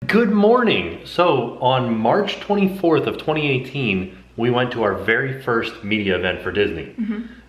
Good morning. So on March 24th of 2018, we went to our very first media event for Disney.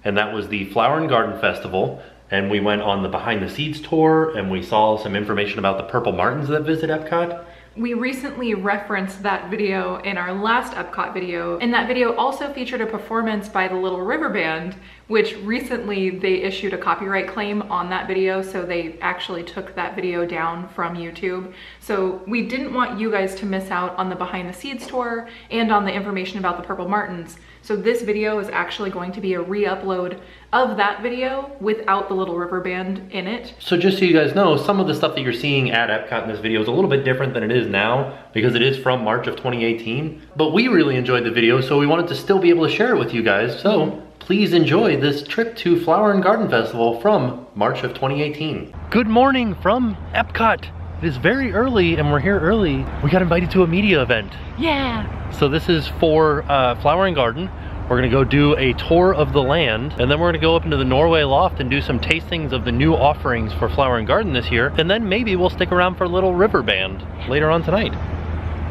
And that was the Flower and Garden Festival. And we went on the behind the scenes tour and we saw some information about the purple martins that visit Epcot. We recently referenced that video in our last Epcot video, and that video also featured a performance by the Little River Band, which recently they issued a copyright claim on that video, so they actually took that video down from YouTube. So we didn't want you guys to miss out on the behind the scenes tour and on the information about the purple martins. So this video is actually going to be a re-upload of that video without the Little River Band in it. So just so you guys know, some of the stuff that you're seeing at Epcot in this video is a little bit different than it is now because it is from March of 2018. But we really enjoyed the video, so we wanted to still be able to share it with you guys. So please enjoy this trip to Flower and Garden Festival from March of 2018. Good morning from Epcot. It is very early and we're here early. We got invited to a media event. Yeah. So this is for Flower and Garden. We're gonna go do a tour of the land, and then we're gonna go up into the Norway Loft and do some tastings of the new offerings for Flower and Garden this year, and then maybe we'll stick around for Little River Band later on tonight.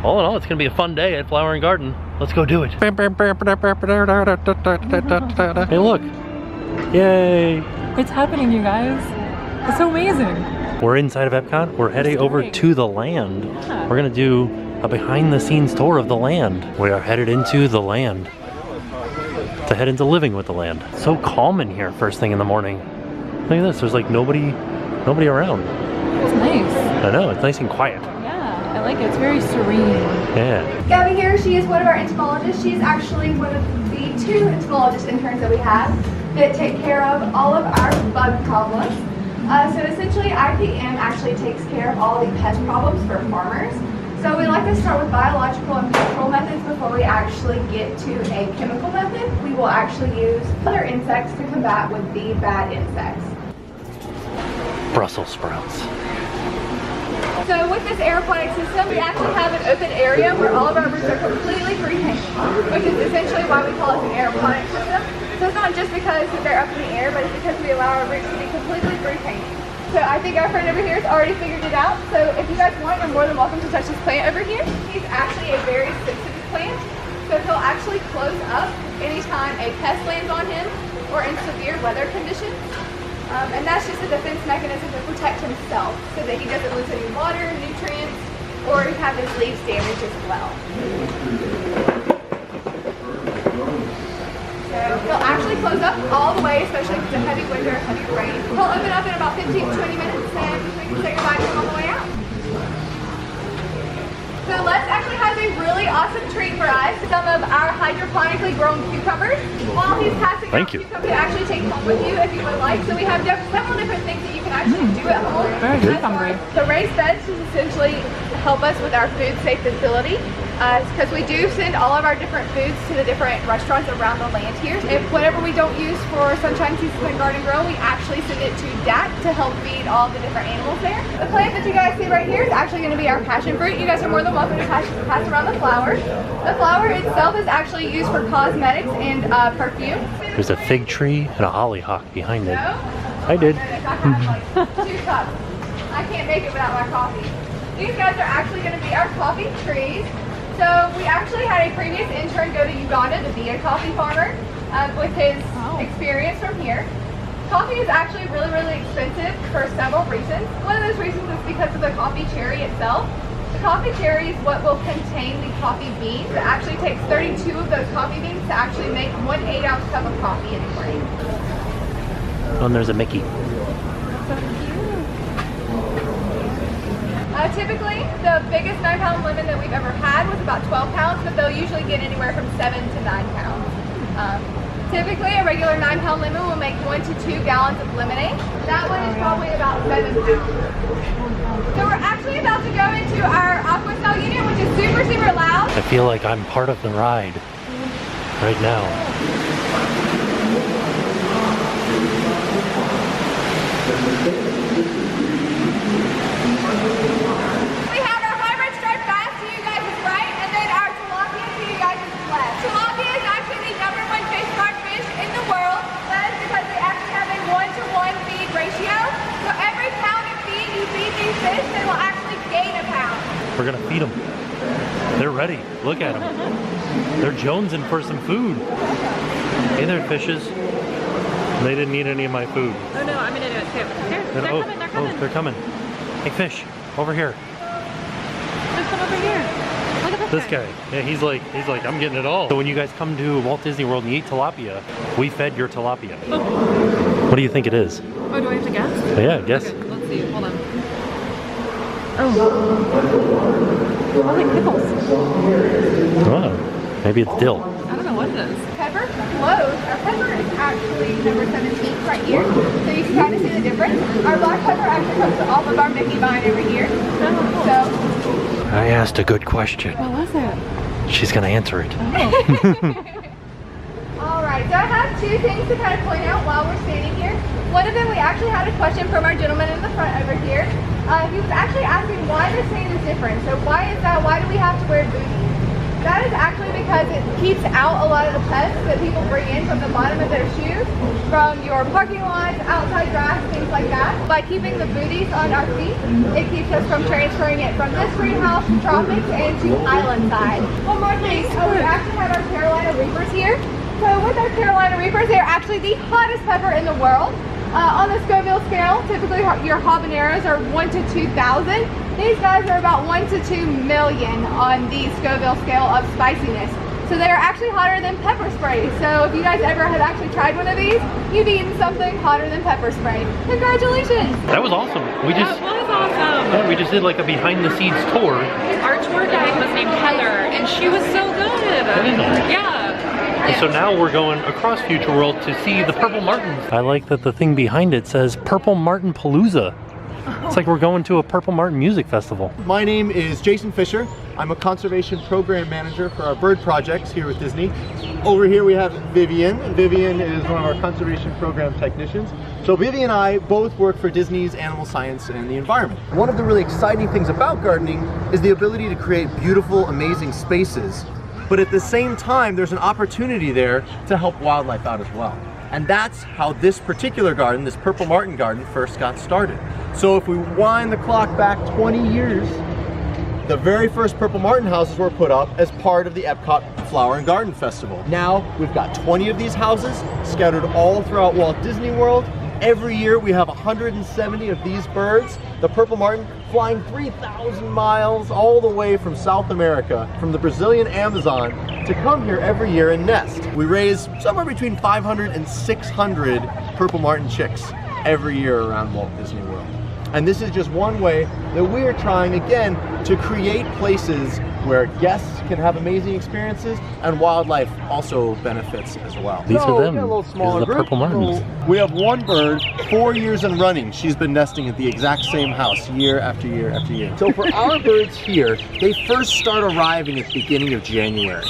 All in all, it's gonna be a fun day at Flower and Garden. Let's go do it. Hey, look. Yay. It's happening, you guys. It's so amazing. We're inside of Epcot. We're heading over to the land. Yeah. We're gonna do a behind the scenes tour of the land. We are headed into the land to head into living with the land. So calm in here first thing in the morning. Look at this, there's like nobody around. It's nice. I know, it's nice and quiet. Yeah, I like it, it's very serene. Yeah. Gabby here, she is one of our entomologists. She's actually one of the 2 entomologist interns that we have that take care of all of our bug problems. So essentially IPM actually takes care of all the pest problems for farmers. So we like to start with biological and control methods before we actually get to a chemical method. We will actually use other insects to combat with the bad insects. Brussels sprouts. So with this aeroponic system, we actually have an open area where all of our roots are completely free hanging, which is essentially why we call it an aeroponic system. So it's not just because they're up in the air, but it's because we allow our roots to be completely free hanging. So I think our friend over here has already figured it out. So if you guys want, you're more than welcome to touch this plant over here. He's actually a very sensitive plant. So he'll actually close up anytime a pest lands on him or in severe weather conditions. And that's just a defense mechanism to protect himself so that he doesn't lose any water, nutrients, or have his leaves damaged as well. So he'll actually close up all the way, especially if it's a heavy winter, heavy rain. He'll open up in about 15 to 20 minutes and we can say goodbye to him on the way out. So Les actually has a really awesome treat for us. Some of our hydroponically grown cucumbers. While he's passing out cucumbers, you can actually take home with you if you would like. So we have several different things that you can actually do at home. Very good. The raised beds just essentially help us with our food safe facility. Because we do send all of our different foods to the different restaurants around the land here. If whatever we don't use for Sunshine Seasons and Garden Grow, we actually send it to DAC to help feed all the different animals there. The plant that you guys see right here is actually going to be our passion fruit. You guys are more than welcome to pass around the flower. The flower itself is actually used for cosmetics and perfume. There's a fig tree and a hollyhock behind it. No? I did. I have like 2 cups. I can't make it without my coffee. These guys are actually going to be our coffee trees. So we actually had a previous intern go to Uganda to be a coffee farmer with his experience from here. Coffee is actually really, really expensive for several reasons. One of those reasons is because of the coffee cherry itself. The coffee cherry is what will contain the coffee beans. It actually takes 32 of those coffee beans to actually make 1 8-ounce cup of coffee in a morning. Oh, and there's a Mickey. Typically, the biggest 9-pound lemon that we've ever had was about 12 pounds, but they'll usually get anywhere from 7 to 9 pounds. Typically, a regular 9-pound lemon will make 1 to 2 gallons of lemonade. That one is probably about 7 pounds. So we're actually about to go into our aqua cell unit, which is super, super loud. I feel like I'm part of the ride right now. We have our hybrid striped bass to you guys' right, and then our tilapia to you guys' left. Tilapia is actually the #1 fish mark fish in the world. That is because they actually have a 1-to-1 feed ratio. So every pound of feed you feed these fish, they will actually gain a pound. We're gotta feed them. They're ready. Look at them. They're jonesing for some food. Hey there, fishes. They didn't eat any of my food. Oh no, I'm gonna do it too. They're coming, they're coming. Oh, they're coming. Hey, fish, over here. Just come over here. Look at This guy. Yeah, he's like, I'm getting it all. So when you guys come to Walt Disney World and you eat tilapia, we fed your tilapia. Oh. What do you think it is? Oh, do I have to guess? Yeah, guess. Okay, let's see. Hold on. Oh, like pickles. Oh, maybe it's dill. I don't know what it is. Pepper flows. Our pepper is actually number 17 right here. So you can kind of see the difference. Our black pepper actually comes off of our Mickey vine over here. So I asked a good question. What was it? She's gonna answer it. Alright, so I have two things to kind of point out while we're standing here. One of them, we actually had a question from our gentleman in the front over here. He was actually asking why the sand is different. So why is that? Why do we have to wear booties? That is actually because it keeps out a lot of the pests that people bring in from the bottom of their shoes, from your parking lots, outside grass, things like that. By keeping the booties on our feet, it keeps us from transferring it from this greenhouse to tropics and to island side. One more thing, we actually have our Carolina Reapers here. So with our Carolina Reapers, they're actually the hottest pepper in the world. On the Scoville scale, typically your habaneros are 1 to 2,000. These guys are about 1 to 2 million on the Scoville scale of spiciness. So they are actually hotter than pepper spray. So if you guys ever have actually tried one of these, you've eaten something hotter than pepper spray. Congratulations! That was awesome. That was awesome. Yeah, we just did like a behind the scenes tour. Our tour guide was named Heather, and she was so good. Yeah. And so now we're going across Future World to see the Purple Martins. I like that the thing behind it says Purple Martin Palooza. It's like we're going to a Purple Martin music festival. My name is Jason Fisher. I'm a conservation program manager for our bird projects here with Disney. Over here we have Vivian. Vivian is one of our conservation program technicians. So Vivian and I both work for Disney's Animal Science and the Environment. One of the really exciting things about gardening is the ability to create beautiful, amazing spaces. But at the same time, there's an opportunity there to help wildlife out as well. And that's how this particular garden, this Purple Martin garden, first got started. So if we wind the clock back 20 years, the very first Purple Martin houses were put up as part of the Epcot Flower and Garden Festival. Now we've got 20 of these houses scattered all throughout Walt Disney World. Every year we have 170 of these birds, the Purple Martin, flying 3,000 miles all the way from South America, from the Brazilian Amazon, to come here every year and nest. We raise somewhere between 500 and 600 Purple Martin chicks every year around Walt Disney World. And this is just one way that we are trying, again, to create places where guests can have amazing experiences and wildlife also benefits as well. These are them. A little smaller These are the Purple Martins. We have one bird, 4 years in running. She's been nesting at the exact same house year after year after year. So for our birds here, they first start arriving at the beginning of January.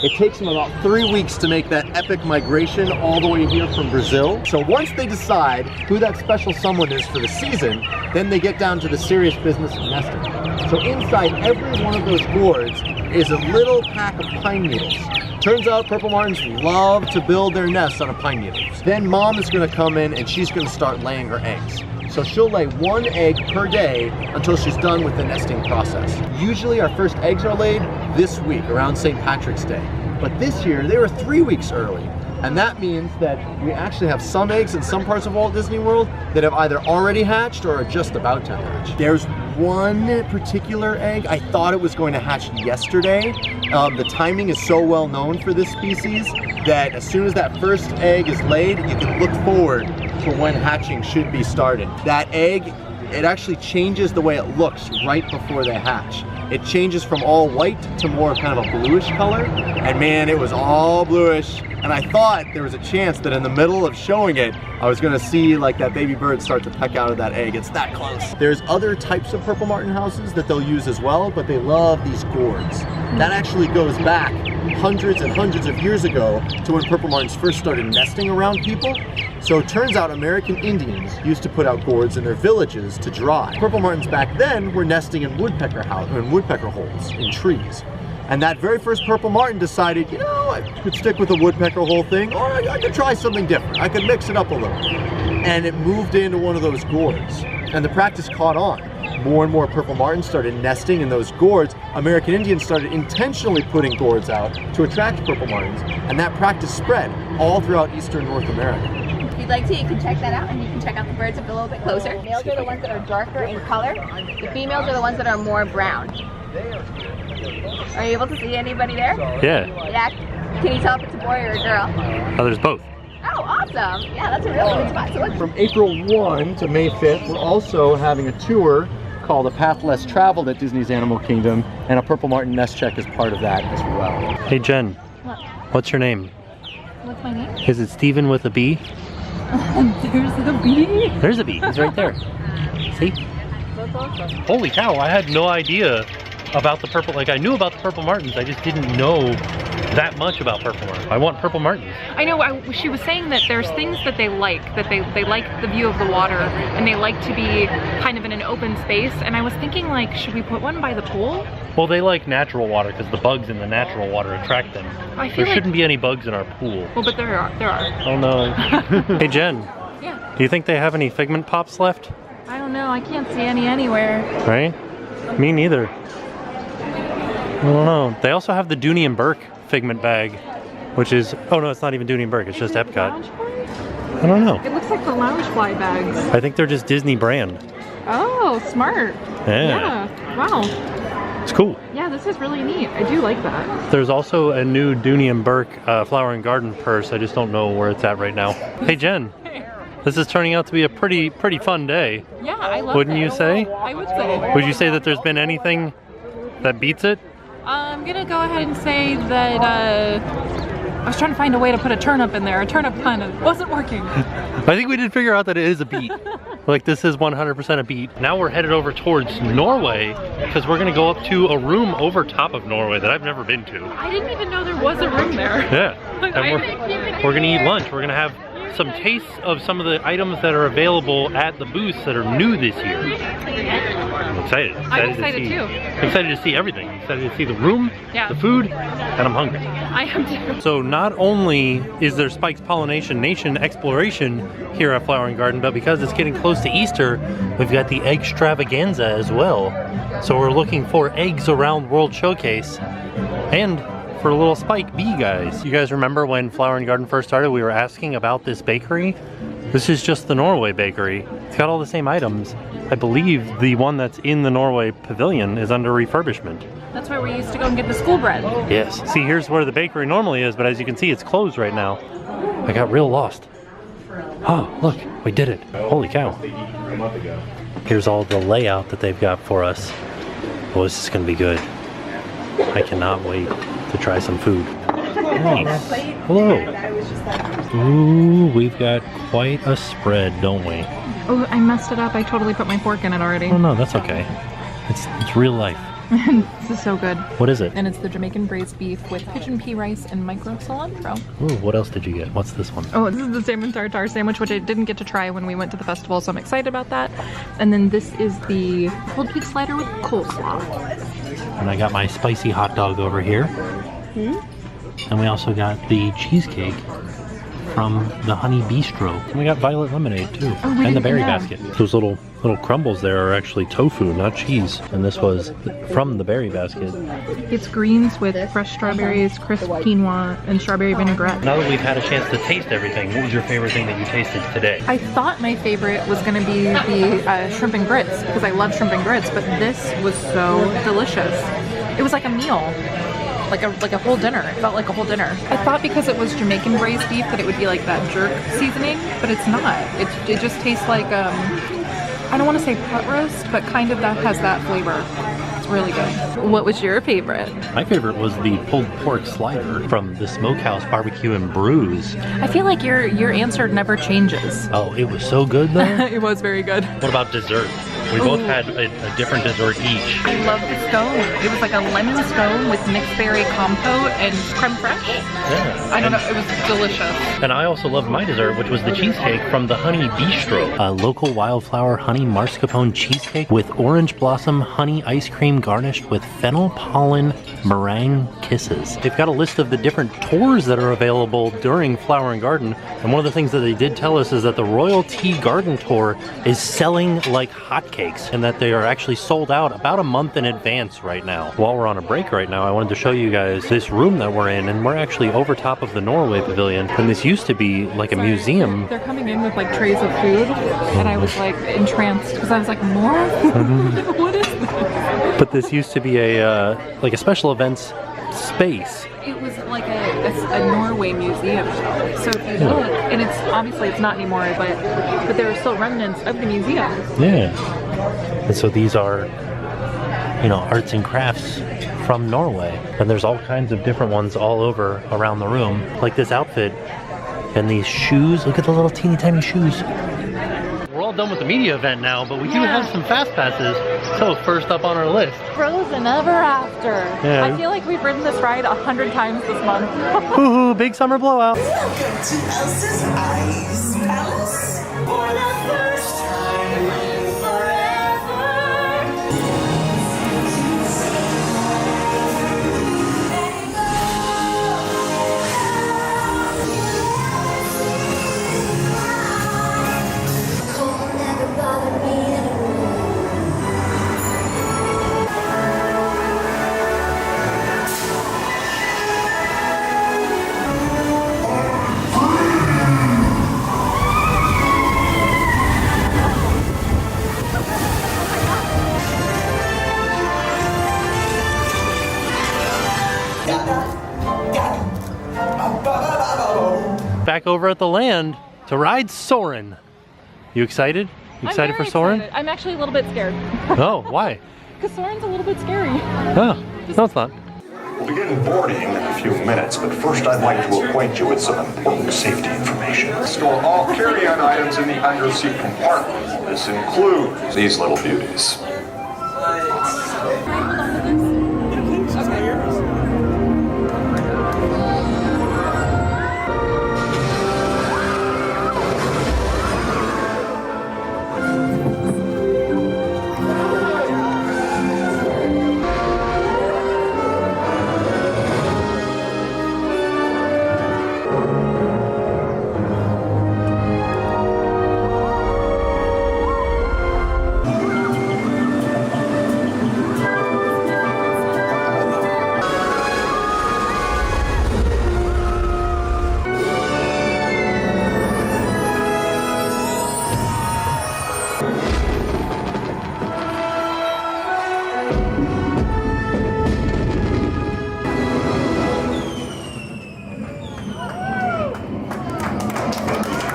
It takes them about 3 weeks to make that epic migration all the way here from Brazil. So once they decide who that special someone is for the season, then they get down to the serious business of nesting. So inside every one of those gourds is a little pack of pine needles. Turns out Purple Martins love to build their nests on a pine needle. Then mom is gonna come in and she's gonna start laying her eggs. So she'll lay 1 egg per day until she's done with the nesting process. Usually our first eggs are laid this week around St. Patrick's Day. But this year they were 3 weeks early. And that means that we actually have some eggs in some parts of Walt Disney World that have either already hatched or are just about to hatch. There's one particular egg, I thought it was going to hatch yesterday. The timing is so well known for this species that as soon as that first egg is laid, you can look forward to when hatching should be started. That egg, it actually changes the way it looks right before they hatch. It changes from all white to more kind of a bluish color. And man, it was all bluish. And I thought there was a chance that in the middle of showing it, I was gonna see like that baby bird start to peck out of that egg. It's that close. There's other types of Purple Martin houses that they'll use as well, but they love these gourds. That actually goes back hundreds and hundreds of years ago to when Purple Martins first started nesting around people. So it turns out American Indians used to put out gourds in their villages to dry. Purple Martins back then were nesting in woodpecker holes in trees. And that very first Purple Martin decided, you know, I could stick with the woodpecker hole thing, or I could try something different. I could mix it up a little. And it moved into one of those gourds. And the practice caught on. more and more purple martins started nesting in those gourds, American Indians started intentionally putting gourds out to attract purple martins, and that practice spread all throughout eastern North America. If you'd like to, you can check that out, and you can check out the birds up a little bit closer. Males are the ones that are darker in color. The females are the ones that are more brown. Are you able to see anybody there? Yeah. Yeah. Can you tell if it's a boy or a girl? Oh, there's both. Oh, awesome. Yeah, that's a real sweet spot. So look. From April 1 to May 5th, we're also having a tour called A Path Less Traveled at Disney's Animal Kingdom, and a purple martin nest check is part of that as well. Hey Jen, What? what's your name? What's my name? Is it Steven with a B? There's a bee. There's a B, he's right there. See? That's awesome. Holy cow, I had no idea about the purple, like I knew about the purple martins, I just didn't know that much about purple martins. I want purple martins. I know, she was saying that there's things that they like the view of the water, and they like to be kind of in an open space, and I was thinking like, should we put one by the pool? Well, they like natural water because the bugs in the natural water attract them. I feel There shouldn't be any bugs in our pool. Well, but there are. Oh no. Hey Jen, Yeah. do you think they have any Figment Pops left? I don't know, I can't see any anywhere. Right? Me neither. I don't know. They also have the Dooney and Burke Figment bag, which is, oh no, it's not even Dooney and Burke, it's just Epcot. I don't know. It looks like the Loungefly bags. I think they're just Disney brand. Oh, smart. Yeah. Wow. It's cool. Yeah, this is really neat. I do like that. There's also a new Dooney and Burke Flower and Garden purse. I just don't know where it's at right now. Hey Jen, this is turning out to be a pretty fun day. Yeah, I love it. Wouldn't you say? I would say. Would you say that there's been anything that beats it? I'm gonna go ahead and say that I was trying to find a way to put a turnip in there. A turnip pun, it wasn't working. I think we did figure out that it is a beat. Like this is 100% a beat. Now we're headed over towards Norway because we're gonna go up to a room over top of Norway that I've never been to. I didn't even know there was a room there. Yeah, and we're gonna eat lunch. We're gonna have some tastes of some of the items that are available at the booths that are new this year. I'm excited. I'm excited too. Excited to see everything. Excited to see the room, Yeah. the food, and I'm hungry. I am too. So not only is there Spike's Pollination Nation exploration here at Flower and Garden, but because it's getting close to Easter, we've got the egg extravaganza as well. So we're looking for eggs around World Showcase and for a little Spike bee guys. You guys remember when Flower and Garden first started, we were asking about this bakery? This is just the Norway bakery. It's got all the same items. I believe the one that's in the Norway pavilion is under refurbishment. That's where we used to go and get the school bread. Yes. See, here's where the bakery normally is, but as you can see, it's closed right now. I got real lost. Oh, look, we did it. Holy cow. Here's all the layout that they've got for us. Oh, this is gonna be good. I cannot wait to try some food. Nice. Hello. Ooh, we've got quite a spread, don't we? Oh, I messed it up. I totally put my fork in it already. Oh no, that's okay. It's real life. This is so good. What is it? And it's the Jamaican braised beef with pigeon pea rice and micro cilantro. Ooh, what else did you get? What's this one? Oh, this is the salmon tartare sandwich, which I didn't get to try when we went to the festival, so I'm excited about that. And then this is the pulled pig slider with coleslaw. And I got my spicy hot dog over here. And we also got the cheesecake from the Honey Bistro. And we got violet lemonade too. Oh, and the berry basket. Those little crumbles there are actually tofu, not cheese. And this was from the berry basket. It's greens with fresh strawberries, crisp quinoa, and strawberry vinaigrette. Now that we've had a chance to taste everything, what was your favorite thing that you tasted today? I thought my favorite was going to be the shrimp and grits, because I love shrimp and grits, but this was so delicious. It was like a meal. Like a whole dinner. It felt like a whole dinner. I thought because it was Jamaican braised beef that it would be like that jerk seasoning, but it's not. It just tastes like, I don't want to say pot roast, but kind of that has that flavor. It's really good. What was your favorite? My favorite was the pulled pork slider from the Smokehouse Barbecue and Brews. I feel like your answer never changes. Oh, it was so good though. It was very good. What about dessert? We both had a different dessert each. I love the scone. It was like a lemon scone with mixed berry compote and creme fraiche. Yeah. I don't know, it was delicious. And I also loved my dessert, which was the cheesecake from the Honey Bistro. A local wildflower honey mascarpone cheesecake with orange blossom honey ice cream garnished with fennel pollen meringue kisses. They've got a list of the different tours that are available during Flower and Garden. And one of the things that they did tell us is that the Royal Tea Garden Tour is selling like hotcakes. cakes, and that they are actually sold out about a month in advance right now. While we're on a break right now, I wanted to show you guys this room that we're in, and we're actually over top of the Norway Pavilion, and this used to be like a museum. They're coming in with like trays of food, and I was like entranced because I was like, more? What is this? But this used to be a like a special events space. It was like a Norway museum. So if you look, and it's obviously it's not anymore, but there are still remnants of the museum. Yeah. And so these are, you know, arts and crafts from Norway. And there's all kinds of different ones all over around the room. Like this outfit and these shoes. Look at the little teeny tiny shoes. We're all done with the media event now, but we do have some fast passes. So first up on our list, Frozen Ever After. Yeah. I feel like we've ridden this ride 100 times this month. Woohoo, big summer blowout. Welcome to Elsa's Ice Palace for the first time forever. Cold never bothered me anymore. Back over at the land to ride Soarin'. You excited? You excited for Soarin'? I'm actually a little bit scared. Oh, why? Because Soarin's a little bit scary. Oh, no it's not. We'll begin boarding in a few minutes, but first I'd like to acquaint you with some important safety information. Store all carry-on items in the under-seat compartment. This includes these little beauties.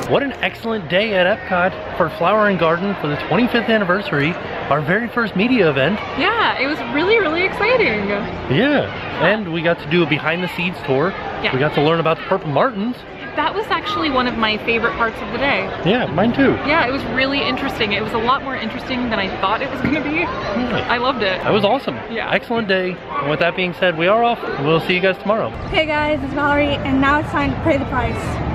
What an excellent day at Epcot for Flower and Garden for the 25th anniversary, our very first media event. Yeah, it was really, really exciting. Yeah, and we got to do a behind the scenes tour. Yeah. We got to learn about the Purple Martins. That was actually one of my favorite parts of the day. Yeah, mine too. Yeah, it was really interesting. It was a lot more interesting than I thought it was going to be. Yeah. I loved it. That was awesome. Yeah. Excellent day. And with that being said, we are off. We'll see you guys tomorrow. Hey guys, it's Valerie, and now it's time to pay the price.